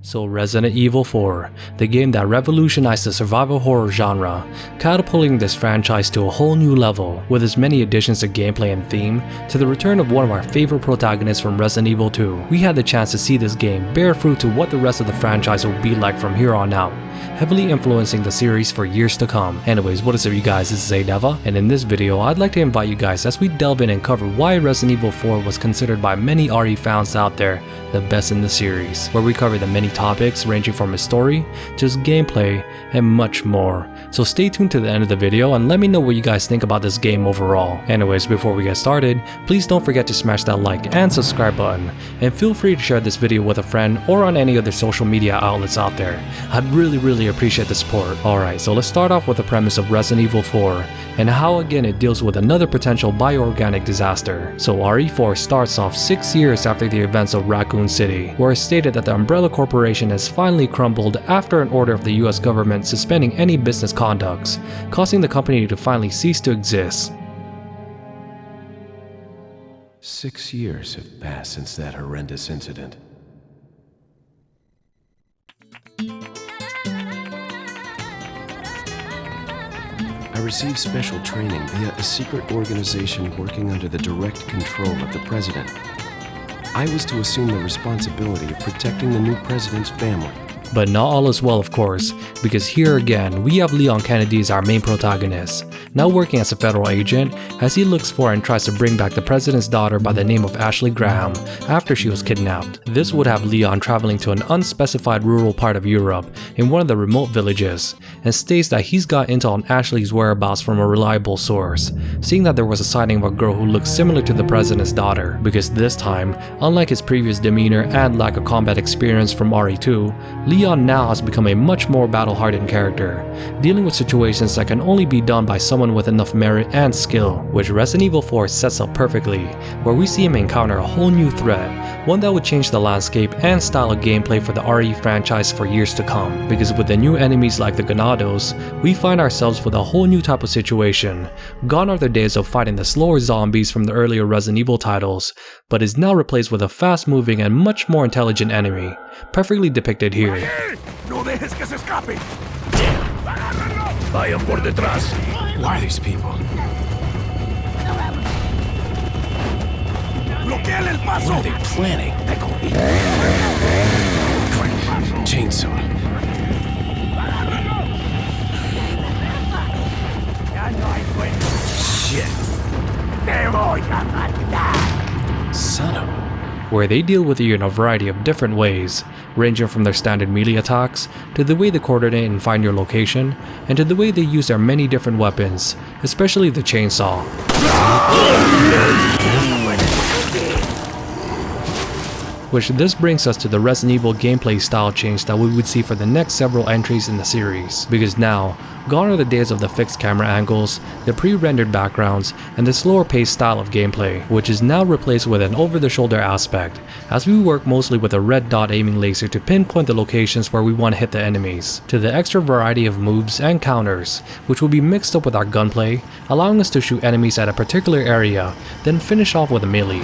So Resident Evil 4, the game that revolutionized the survival horror genre, catapulting this franchise to a whole new level with as many additions to gameplay and theme, to the return of one of our favorite protagonists from Resident Evil 2. We had the chance to see this game bear fruit to what the rest of the franchise will be like from here on out, heavily influencing the series for years to come. Anyways, what is up you guys, this is DeVuH, and in this video I'd like to invite you guys as we delve in and cover why Resident Evil 4 was considered by many RE fans out there the best in the series, where we cover the many topics ranging from its story, just gameplay, and much more. So stay tuned to the end of the video and let me know what you guys think about this game overall. Anyways, before we get started, please don't forget to smash that like and subscribe button, and feel free to share this video with a friend or on any other social media outlets out there. I'd really appreciate the support. Alright, so let's start off with the premise of Resident Evil 4 and how again it deals with another potential bioorganic disaster. So RE4 starts off 6 years after the events of Raccoon City, where it's stated that the Umbrella Corporation has finally crumbled after an order of the US government suspending any business conducts, causing the company to finally cease to exist. 6 years have passed since that horrendous incident. I received special training via a secret organization working under the direct control of the president. I was to assume the responsibility of protecting the new president's family. But not all is well, of course, because here again we have Leon Kennedy as our main protagonist, now working as a federal agent as he looks for and tries to bring back the president's daughter by the name of Ashley Graham after she was kidnapped. This would have Leon traveling to an unspecified rural part of Europe in one of the remote villages, and states that he's got intel on Ashley's whereabouts from a reliable source, seeing that there was a sighting of a girl who looked similar to the president's daughter, because this time, unlike his previous demeanor and lack of combat experience from RE2, Leon now has become a much more battle-hardened character, dealing with situations that can only be done by someone with enough merit and skill, which Resident Evil 4 sets up perfectly, where we see him encounter a whole new threat, one that would change the landscape and style of gameplay for the RE franchise for years to come, because with the new enemies like the Ganados, we find ourselves with a whole new type of situation. Gone are the days of fighting the slower zombies from the earlier Resident Evil titles, but is now replaced with a fast-moving and much more intelligent enemy, perfectly depicted here. ¡No dejes que se escape! Vayan por detrás. Why are these people? ¡Bloqueale el paso! What are they planning? Chainsaw. Shit. ¡Te voy a matar! Son of a... Where they deal with you in a variety of different ways, ranging from their standard melee attacks, to the way they coordinate and find your location, and to the way they use their many different weapons, especially the chainsaw. Which this brings us to the Resident Evil gameplay style change that we would see for the next several entries in the series, because now, gone are the days of the fixed camera angles, the pre-rendered backgrounds, and the slower paced style of gameplay, which is now replaced with an over-the-shoulder aspect, as we work mostly with a red dot aiming laser to pinpoint the locations where we want to hit the enemies, to the extra variety of moves and counters, which will be mixed up with our gunplay, allowing us to shoot enemies at a particular area, then finish off with a melee.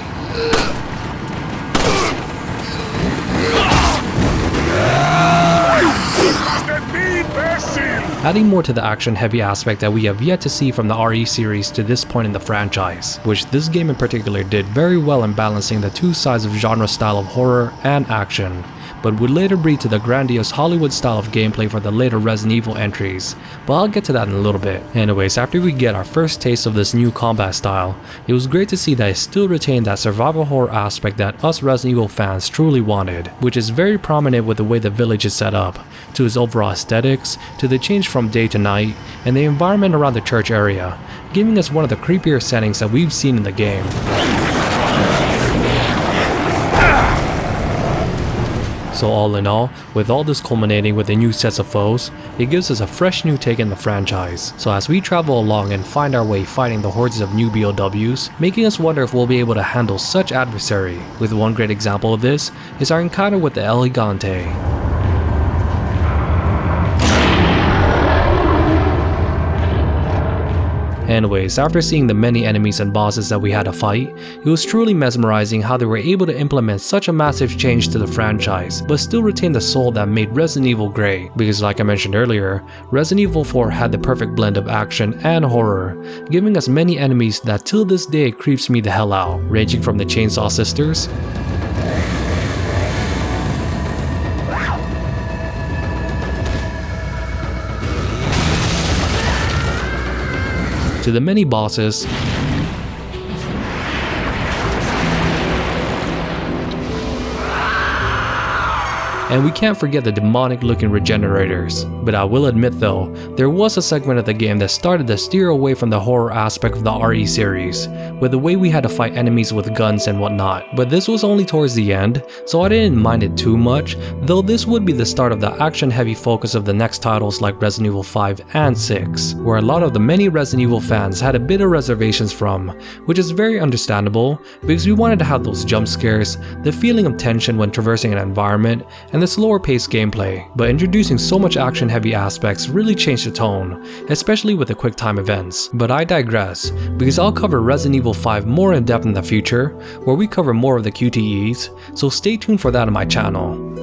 Adding more to the action-heavy aspect that we have yet to see from the RE series to this point in the franchise, which this game in particular did very well in balancing the two sides of genre style of horror and action, but would later breed to the grandiose Hollywood style of gameplay for the later Resident Evil entries, but I'll get to that in a little bit. Anyways, after we get our first taste of this new combat style, it was great to see that it still retained that survival horror aspect that us Resident Evil fans truly wanted, which is very prominent with the way the village is set up, to its overall aesthetics, to the change from day to night, and the environment around the church area, giving us one of the creepier settings that we've seen in the game. So all in all, with all this culminating with the new sets of foes, it gives us a fresh new take in the franchise. So as we travel along and find our way fighting the hordes of new BOWs, making us wonder if we'll be able to handle such adversary. With one great example of this is our encounter with the El Gigante. Anyways, after seeing the many enemies and bosses that we had to fight, it was truly mesmerizing how they were able to implement such a massive change to the franchise, but still retain the soul that made Resident Evil great, because like I mentioned earlier, Resident Evil 4 had the perfect blend of action and horror, giving us many enemies that till this day creeps me the hell out, ranging from the Chainsaw Sisters, to the many bosses, and we can't forget the demonic looking regenerators. But I will admit though, there was a segment of the game that started to steer away from the horror aspect of the RE series, with the way we had to fight enemies with guns and whatnot. But this was only towards the end, so I didn't mind it too much, though this would be the start of the action heavy focus of the next titles like Resident Evil 5 and 6, where a lot of the many Resident Evil fans had a bit of reservations from, which is very understandable because we wanted to have those jump scares, the feeling of tension when traversing an environment, and the slower paced gameplay, but introducing so much action heavy aspects really changed the tone, especially with the quick time events. But I digress, because I'll cover Resident Evil 5 more in depth in the future, where we cover more of the QTEs, so stay tuned for that on my channel.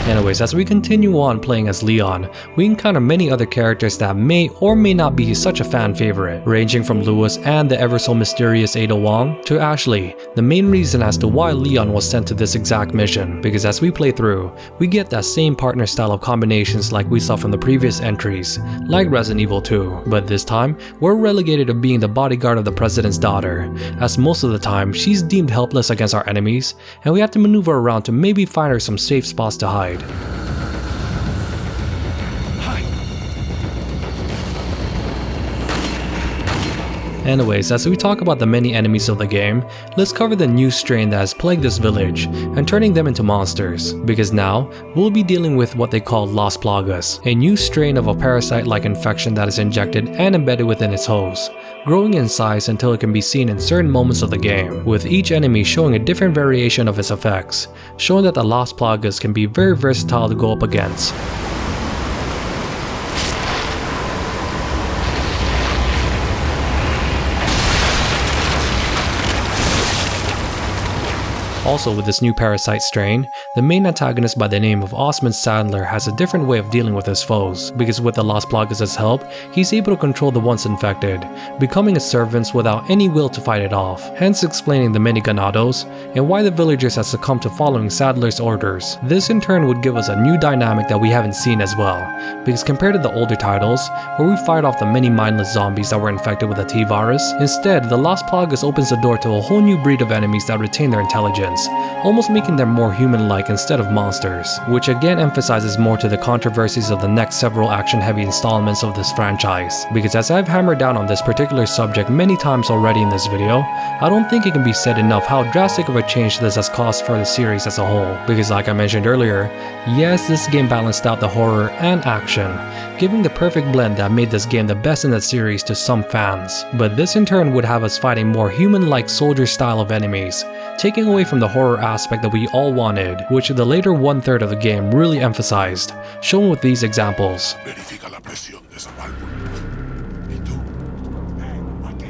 Anyways, as we continue on playing as Leon, we encounter many other characters that may or may not be such a fan favorite, ranging from Lewis and the ever so mysterious Ada Wong to Ashley, the main reason as to why Leon was sent to this exact mission, because as we play through, we get that same partner style of combinations like we saw from the previous entries, like Resident Evil 2, but this time, we're relegated to being the bodyguard of the president's daughter, as most of the time, she's deemed helpless against our enemies, and we have to maneuver around to maybe find her some safe spots to hide. Anyways, as we talk about the many enemies of the game, let's cover the new strain that has plagued this village and turning them into monsters, because now we'll be dealing with what they call Las Plagas, a new strain of a parasite-like infection that is injected and embedded within its host, growing in size until it can be seen in certain moments of the game, with each enemy showing a different variation of its effects, showing that the Las Plagas can be very versatile to go up against. Also, with this new parasite strain, the main antagonist by the name of Osmond Sadler has a different way of dealing with his foes, because with the Las Plagas' help, he's able to control the ones infected, becoming its servants without any will to fight it off, hence explaining the many Ganados, and why the villagers have succumbed to following Sadler's orders. This in turn would give us a new dynamic that we haven't seen as well, because compared to the older titles, where we fight off the many mindless zombies that were infected with the T-virus, instead the Las Plagas opens the door to a whole new breed of enemies that retain their intelligence, almost making them more human-like instead of monsters, which again emphasizes more to the controversies of the next several action-heavy installments of this franchise, because as I've hammered down on this particular subject many times already in this video, I don't think it can be said enough how drastic of a change this has caused for the series as a whole, because like I mentioned earlier, yes, this game balanced out the horror and action, giving the perfect blend that made this game the best in the series to some fans, but this in turn would have us fighting more human-like soldier style of enemies, taking away from the horror aspect that we all wanted, which the later one-third of the game really emphasized, shown with these examples. Verifica la presión de esa válvula. ¿Y tú? Aquí.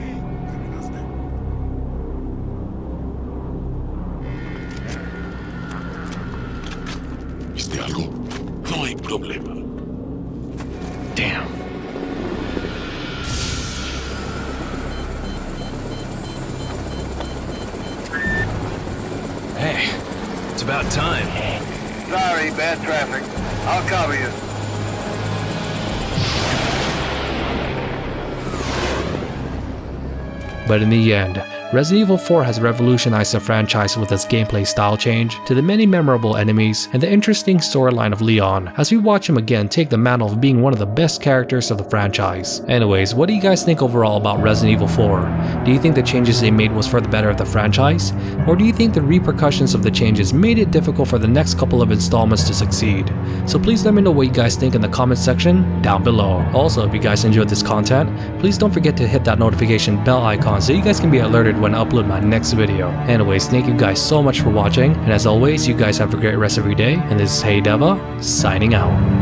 ¿Terminaste? ¿Viste algo? No hay problema. Damn. Hey, it's about time. Sorry, bad traffic. I'll cover you. But in the end, Resident Evil 4 has revolutionized the franchise with its gameplay style change, to the many memorable enemies, and the interesting storyline of Leon, as we watch him again take the mantle of being one of the best characters of the franchise. Anyways, what do you guys think overall about Resident Evil 4? Do you think the changes they made was for the better of the franchise? Or do you think the repercussions of the changes made it difficult for the next couple of installments to succeed? So please let me know what you guys think in the comment section down below. Also, if you guys enjoyed this content, please don't forget to hit that notification bell icon so you guys can be alerted when I upload my next video. Anyways, thank you guys so much for watching, and as always, you guys have a great rest of your day, and this is Hey DeVuH, signing out.